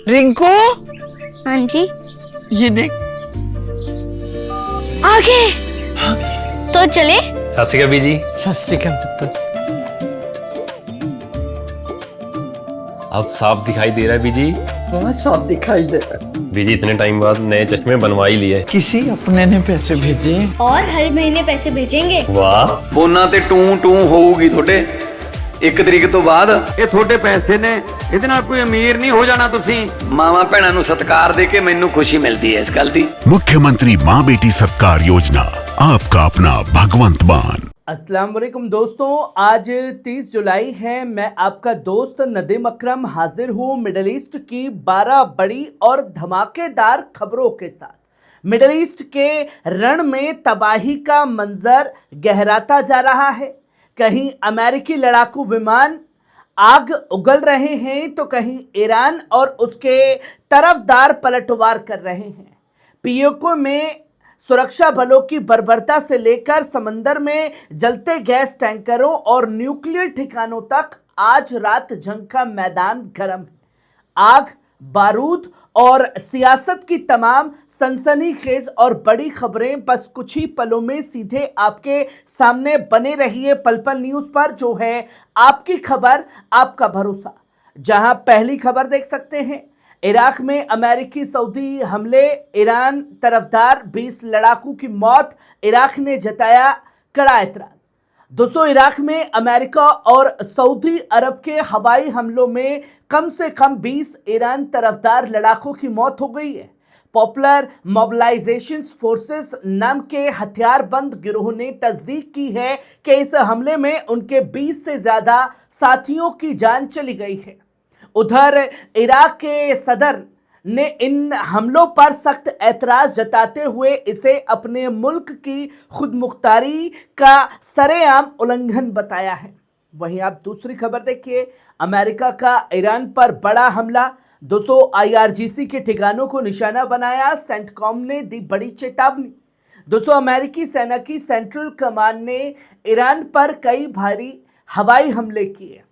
रिंकू, हाँ जी। ये देख। आगे तो चले। सत श्री अकाल बीजी। सत श्री अकाल पुत्र। अब साफ दिखाई दे रहा है बीजी। बहुत साफ दिखाई दे रहा है। बीजी इतने टाइम बाद नए चश्मे बनवा ही लिए। किसी अपने ने पैसे भेजे और हर महीने पैसे भेजेंगे। वाह। ਫੋਨਾਂ ਤੇ ਟੂ ਟੂ ਹੋਊਗੀ ਤੁਹਾਡੇ 1 ਤਰੀਕ ਤੋਂ ਬਾਅਦ। ਇਹ ਤੁਹਾਡੇ ਪੈਸੇ ਨੇ, ਇਹਦੇ ਨਾਲ ਕੋਈ ਅਮੀਰ ਨਹੀਂ ਹੋ ਜਾਣਾ ਤੁਸੀਂ। ਮਾਵਾਂ ਭੈਣਾਂ ਨੂੰ ਸਤਿਕਾਰ ਦੇ ਕੇ ਮੈਨੂੰ ਖੁਸ਼ੀ ਮਿਲਦੀ ਹੈ ਇਸ ਗੱਲ ਦੀ। मुख्यमंत्री माँ बेटी सत्कार योजना, आपका अपना भगवंत मान। अस्सलाम वालेकुम दोस्तों, आज 30 जुलाई है। मैं आपका दोस्त नदीम अकरम हाजिर हूँ मिडल ईस्ट की 12 बड़ी और धमाकेदार खबरों के साथ। मिडल ईस्ट के रण में तबाही का मंजर गहराता जा रहा है। कहीं अमेरिकी लड़ाकू विमान आग उगल रहे हैं तो कहीं ईरान और उसके तरफदार पलटवार कर रहे हैं। पीओके में सुरक्षा बलों की बर्बरता से लेकर समंदर में जलते गैस टैंकरों और न्यूक्लियर ठिकानों तक आज रात जंग का मैदान गर्म है। आग, बारूद और सियासत की तमाम सनसनीखेज और बड़ी खबरें बस कुछ ही पलों में सीधे आपके सामने बने रहिए पल पल न्यूज़ पर, जो है आपकी खबर, आपका भरोसा। जहां पहली खबर देख सकते हैं, इराक में अमेरिकी सऊदी हमले, ईरान तरफदार 20 लड़ाकू की मौत, इराक ने जताया कड़ा एतराज। दोस्तों, इराक में अमेरिका और सऊदी अरब के हवाई हमलों में कम से कम 20 ईरान तरफदार लड़ाकों की मौत हो गई है। पॉपुलर मोबिलाइजेशन फोर्सेस नाम के हथियारबंद गिरोह ने तस्दीक की है कि इस हमले में उनके 20 से ज़्यादा साथियों की जान चली गई है। उधर इराक के सदर ने इन हमलों पर सख्त ऐतराज जताते हुए इसे अपने मुल्क की खुदमुख्तारी का सरेआम उल्लंघन बताया है। वहीं आप दूसरी खबर देखिए, अमेरिका का ईरान पर बड़ा हमला। दोस्तों, आईआरजीसी के ठिकानों को निशाना बनाया, सेंटकॉम ने दी बड़ी चेतावनी। दोस्तों, अमेरिकी सेना की सेंट्रल कमांड ने ईरान पर कई भारी हवाई हमले किए,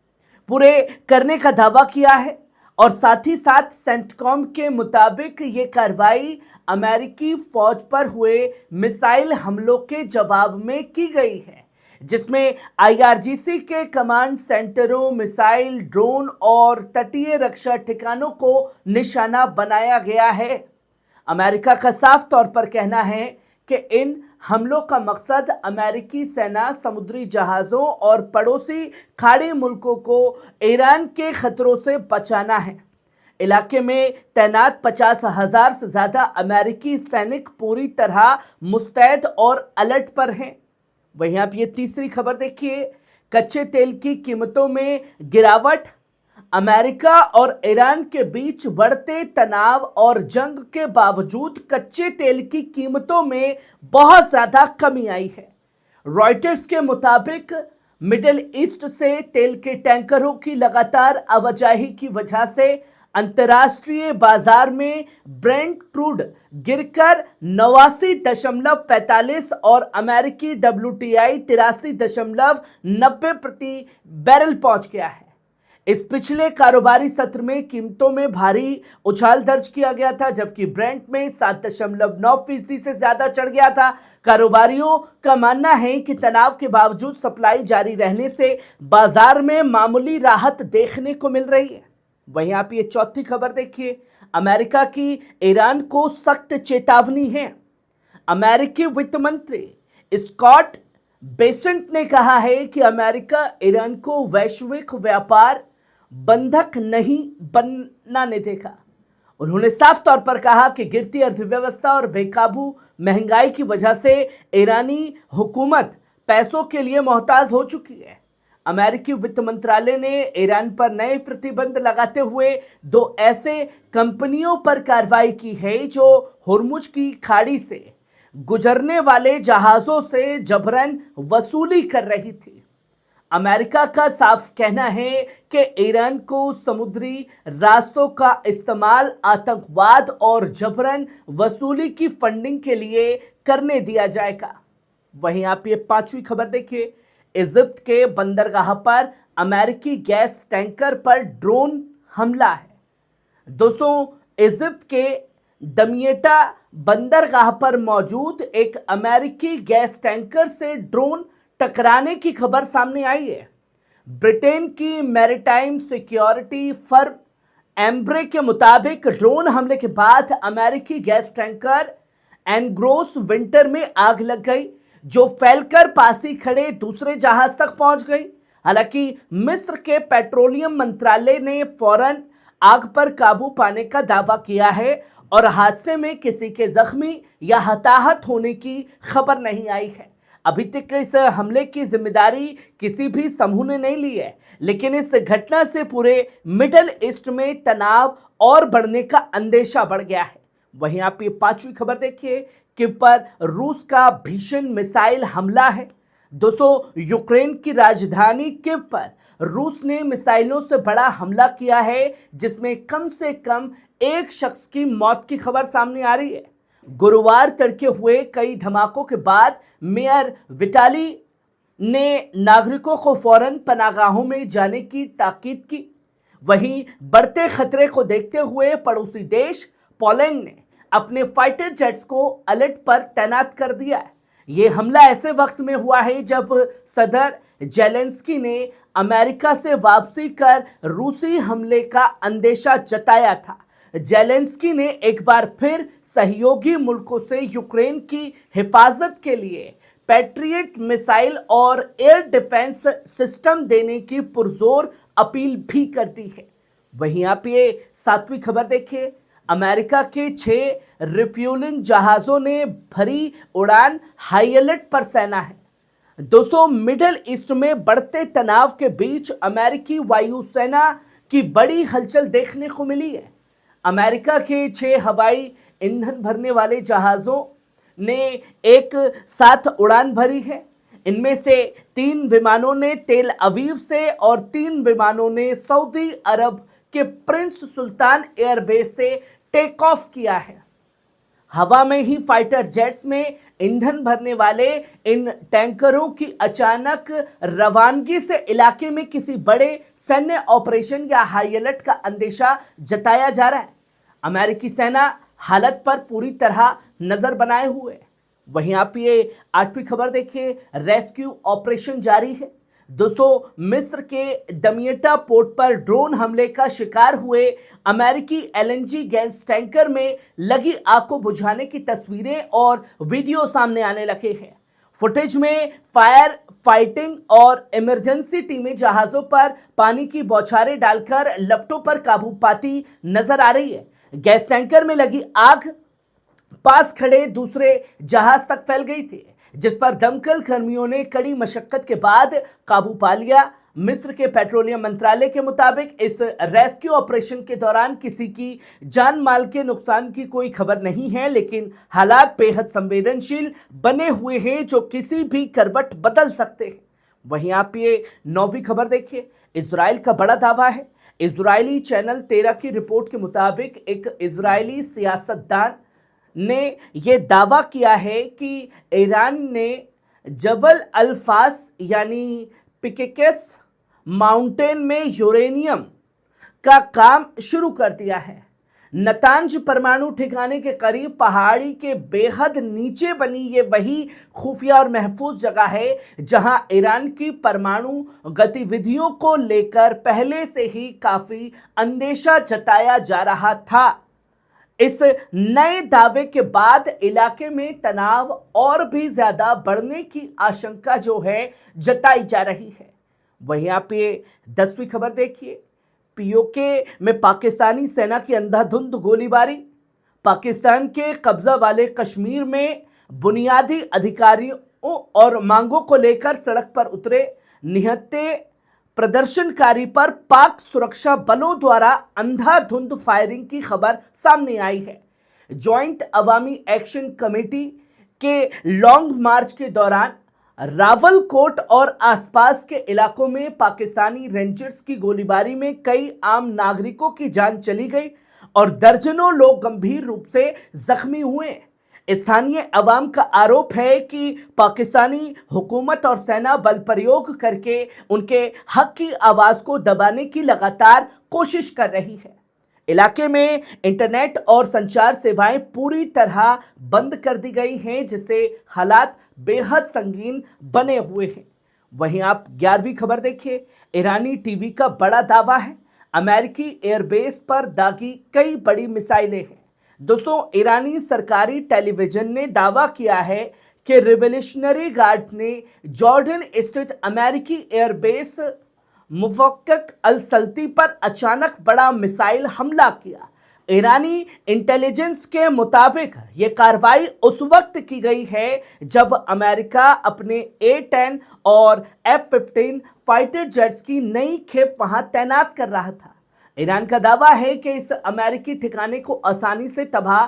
पूरे करने का दावा किया है और साथ ही साथ सेंटकॉम के मुताबिक ये कार्रवाई अमेरिकी फौज पर हुए मिसाइल हमलों के जवाब में की गई है, जिसमें आईआरजीसी के कमांड सेंटरों, मिसाइल, ड्रोन और तटीय रक्षा ठिकानों को निशाना बनाया गया है। अमेरिका का साफ तौर पर कहना है कि इन हमलों का मकसद अमेरिकी सेना, समुद्री जहाज़ों और पड़ोसी खाड़ी मुल्कों को ईरान के खतरों से बचाना है। इलाके में तैनात 50,000 से ज़्यादा अमेरिकी सैनिक पूरी तरह मुस्तैद और अलर्ट पर हैं। वहीं आप ये तीसरी खबर देखिए, कच्चे तेल की कीमतों में गिरावट। अमेरिका और ईरान के बीच बढ़ते तनाव और जंग के बावजूद कच्चे तेल की कीमतों में बहुत ज़्यादा कमी आई है। रॉयटर्स के मुताबिक मिडिल ईस्ट से तेल के टैंकरों की लगातार आवाजाही की वजह से अंतर्राष्ट्रीय बाजार में ब्रेंट क्रूड गिरकर 89.45 और अमेरिकी WTI 83.90 प्रति बैरल पहुंच गया है। इस पिछले कारोबारी सत्र में कीमतों में भारी उछाल दर्ज किया गया था, जबकि ब्रेंट में 7.9% से ज्यादा चढ़ गया था। कारोबारियों का मानना है कि तनाव के बावजूद सप्लाई जारी रहने से बाजार में मामूली राहत देखने को मिल रही है। वहीं आप ये चौथी खबर देखिए, अमेरिका की ईरान को सख्त चेतावनी है। अमेरिकी वित्त मंत्री स्कॉट बेसेंट ने कहा है कि अमेरिका ईरान को वैश्विक व्यापार बंधक नहीं बनाने देगा। उन्होंने साफ तौर पर कहा कि गिरती अर्थव्यवस्था और बेकाबू महंगाई की वजह से ईरानी हुकूमत पैसों के लिए मोहताज हो चुकी है। अमेरिकी वित्त मंत्रालय ने ईरान पर नए प्रतिबंध लगाते हुए 2 ऐसे कंपनियों पर कार्रवाई की है जो हुर्मुज की खाड़ी से गुजरने वाले जहाज़ों से जबरन वसूली कर रही थी। अमेरिका का साफ कहना है कि ईरान को समुद्री रास्तों का इस्तेमाल आतंकवाद और जबरन वसूली की फंडिंग के लिए करने दिया जाएगा। वहीं आप ये पांचवी खबर देखिए, इजिप्ट के बंदरगाह पर अमेरिकी गैस टैंकर पर ड्रोन हमला है। दोस्तों, इजिप्ट के दमियटा बंदरगाह पर मौजूद एक अमेरिकी गैस टैंकर से ड्रोन टकराने की खबर सामने आई है। ब्रिटेन की मैरीटाइम सिक्योरिटी फर्म एम्ब्रे के मुताबिक ड्रोन हमले के बाद अमेरिकी गैस टैंकर एनग्रोस विंटर में आग लग गई, जो फैलकर पास ही खड़े दूसरे जहाज तक पहुंच गई। हालांकि मिस्र के पेट्रोलियम मंत्रालय ने फौरन आग पर काबू पाने का दावा किया है और हादसे में किसी के जख्मी या हताहत होने की खबर नहीं आई है। अभी तक इस हमले की जिम्मेदारी किसी भी समूह ने नहीं ली है, लेकिन इस घटना से पूरे मिडल ईस्ट में तनाव और बढ़ने का अंदेशा बढ़ गया है। वहीं आप ये पांचवी खबर देखिए, कि पर रूस का भीषण मिसाइल हमला है। दोस्तों, यूक्रेन की राजधानी कीव पर रूस ने मिसाइलों से बड़ा हमला किया है, जिसमें कम से कम एक शख्स की मौत की खबर सामने आ रही है। गुरुवार तड़के हुए कई धमाकों के बाद मेयर विटाली ने नागरिकों को फौरन पनाहगाहों में जाने की ताकीद की। वहीं बढ़ते खतरे को देखते हुए पड़ोसी देश पोलैंड ने अपने फाइटर जेट्स को अलर्ट पर तैनात कर दिया है। ये हमला ऐसे वक्त में हुआ है जब सदर जेलेंस्की ने अमेरिका से वापसी कर रूसी हमले का अंदेशा जताया था। जेलेंस्की ने एक बार फिर सहयोगी मुल्कों से यूक्रेन की हिफाजत के लिए पैट्रियट मिसाइल और एयर डिफेंस सिस्टम देने की पुरजोर अपील भी कर दी है। वहीं आप ये सातवीं खबर देखिए, अमेरिका के 6 रिफ्यूलिंग जहाज़ों ने भरी उड़ान, हाई अलर्ट पर सेना है। दोस्तों, मिडिल ईस्ट में बढ़ते तनाव के बीच अमेरिकी वायुसेना की बड़ी हलचल देखने को मिली है। अमेरिका के 6 हवाई ईंधन भरने वाले जहाज़ों ने एक साथ उड़ान भरी है। इनमें से 3 विमानों ने तेल अवीव से और 3 विमानों ने सऊदी अरब के प्रिंस सुल्तान एयरबेस से टेक ऑफ किया है। हवा में ही फाइटर जेट्स में ईंधन भरने वाले इन टैंकरों की अचानक रवानगी से इलाके में किसी बड़े सैन्य ऑपरेशन या हाई अलर्ट का अंदेशा जताया जा रहा है। अमेरिकी सेना हालत पर पूरी तरह नजर बनाए हुए है। वहीं आप ये 8वीं खबर देखिए, रेस्क्यू ऑपरेशन जारी है। दोस्तों, मिस्र के दमियटा पोर्ट पर ड्रोन हमले का शिकार हुए अमेरिकी एलएनजी गैस टैंकर में लगी आग को बुझाने की तस्वीरें और वीडियो सामने आने लगे हैं। फुटेज में फायर फाइटिंग और इमरजेंसी टीमें जहाज़ों पर पानी की बौछारें डालकर लपटों पर काबू पाती नजर आ रही है। गैस टैंकर में लगी आग पास खड़े दूसरे जहाज तक फैल गई थी, जिस पर दमकल कर्मियों ने कड़ी मशक्कत के बाद काबू पा लिया। मिस्र के पेट्रोलियम मंत्रालय के मुताबिक इस रेस्क्यू ऑपरेशन के दौरान किसी की जान माल के नुकसान की कोई खबर नहीं है, लेकिन हालात बेहद संवेदनशील बने हुए हैं जो किसी भी करवट बदल सकते हैं। वहीं आप ये 9वीं खबर देखिए, इजराइल का बड़ा दावा है। इजरायली चैनल 13 की रिपोर्ट के मुताबिक एक इजरायली सियासतदान ने यह दावा किया है कि ईरान ने जबल अल्फास यानी पिकेकेस माउंटेन में यूरेनियम का काम शुरू कर दिया है। नतांज परमाणु ठिकाने के करीब पहाड़ी के बेहद नीचे बनी ये वही खुफिया और महफूज जगह है जहां ईरान की परमाणु गतिविधियों को लेकर पहले से ही काफी अंदेशा जताया जा रहा था। इस नए दावे के बाद इलाके में तनाव और भी ज्यादा बढ़ने की आशंका जो है जताई जा रही है। वहीं आप ये 10वीं खबर देखिए, पीओके में पाकिस्तानी सेना की अंधाधुंध गोलीबारी। पाकिस्तान के कब्जा वाले कश्मीर में बुनियादी अधिकारियों और मांगों को लेकर सड़क पर उतरे निहत्थे प्रदर्शनकारी पर पाक सुरक्षा बलों द्वारा अंधाधुंध फायरिंग की खबर सामने आई है। जॉइंट अवामी एक्शन कमेटी के लॉन्ग मार्च के दौरान रावलकोट और आसपास के इलाकों में पाकिस्तानी रेंजर्स की गोलीबारी में कई आम नागरिकों की जान चली गई और दर्जनों लोग गंभीर रूप से जख्मी हुए। स्थानीय अवाम का आरोप है कि पाकिस्तानी हुकूमत और सेना बल प्रयोग करके उनके हक की आवाज को दबाने की लगातार कोशिश कर रही है। इलाके में इंटरनेट और संचार सेवाएं पूरी तरह बंद कर दी गई हैं, जिससे हालात बेहद संगीन बने हुए हैं। वहीं आप 11वीं खबर देखिए। ईरानी टीवी का बड़ा दावा है, अमेरिकी एयरबेस पर दागी कई बड़ी मिसाइलें हैं। दोस्तों, ईरानी सरकारी टेलीविजन ने दावा किया है कि रिवोल्यूशनरी गार्ड्स ने जॉर्डन स्थित अमेरिकी एयरबेस मुफक्कक अल सल्ती पर अचानक बड़ा मिसाइल हमला किया। ईरानी इंटेलिजेंस के मुताबिक ये कार्रवाई उस वक्त की गई है जब अमेरिका अपने A-10 और F-15 फाइटर जेट्स की नई खेप वहां तैनात कर रहा था। ईरान का दावा है कि इस अमेरिकी ठिकाने को आसानी से तबाह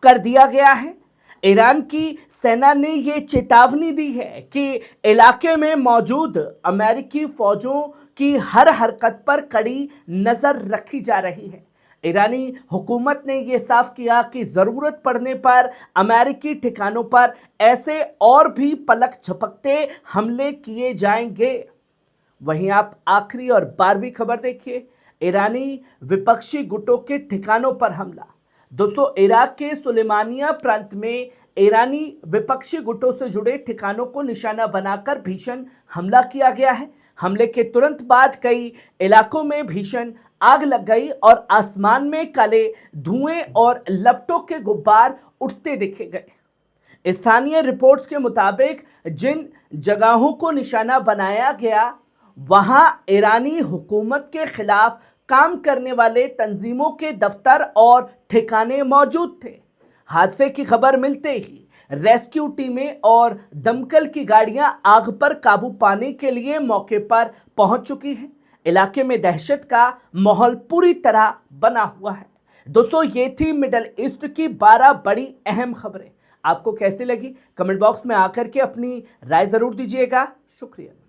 कर दिया गया है। ईरान की सेना ने ये चेतावनी दी है कि इलाके में मौजूद अमेरिकी फौजों की हर हरकत पर कड़ी नजर रखी जा रही है। ईरानी हुकूमत ने यह साफ किया कि जरूरत पड़ने पर अमेरिकी ठिकानों पर ऐसे और भी पलक झपकते हमले किए जाएंगे। वहीं आप आखिरी और 12वीं खबर देखिए। ईरानी विपक्षी गुटों के ठिकानों पर हमला। दोस्तों, इराक के सुलेमानिया प्रांत में ईरानी विपक्षी गुटों से जुड़े ठिकानों को निशाना बनाकर भीषण हमला किया गया है। हमले के तुरंत बाद कई इलाकों में भीषण आग लग गई और आसमान में काले धुएं और लपटों के गुब्बार उठते देखे गए। स्थानीय रिपोर्ट्स के मुताबिक जिन जगहों को निशाना बनाया गया वहां ईरानी हुकूमत के खिलाफ काम करने वाले तंजीमों के दफ्तर और ठिकाने मौजूद थे। हादसे की खबर मिलते ही रेस्क्यू टीमें और दमकल की गाड़ियां आग पर काबू पाने के लिए मौके पर पहुंच चुकी हैं। इलाके में दहशत का माहौल पूरी तरह बना हुआ है। दोस्तों, ये थी मिडल ईस्ट की 12 बड़ी अहम खबरें। आपको कैसी लगी कमेंट बॉक्स में आकर के अपनी राय जरूर दीजिएगा। शुक्रिया।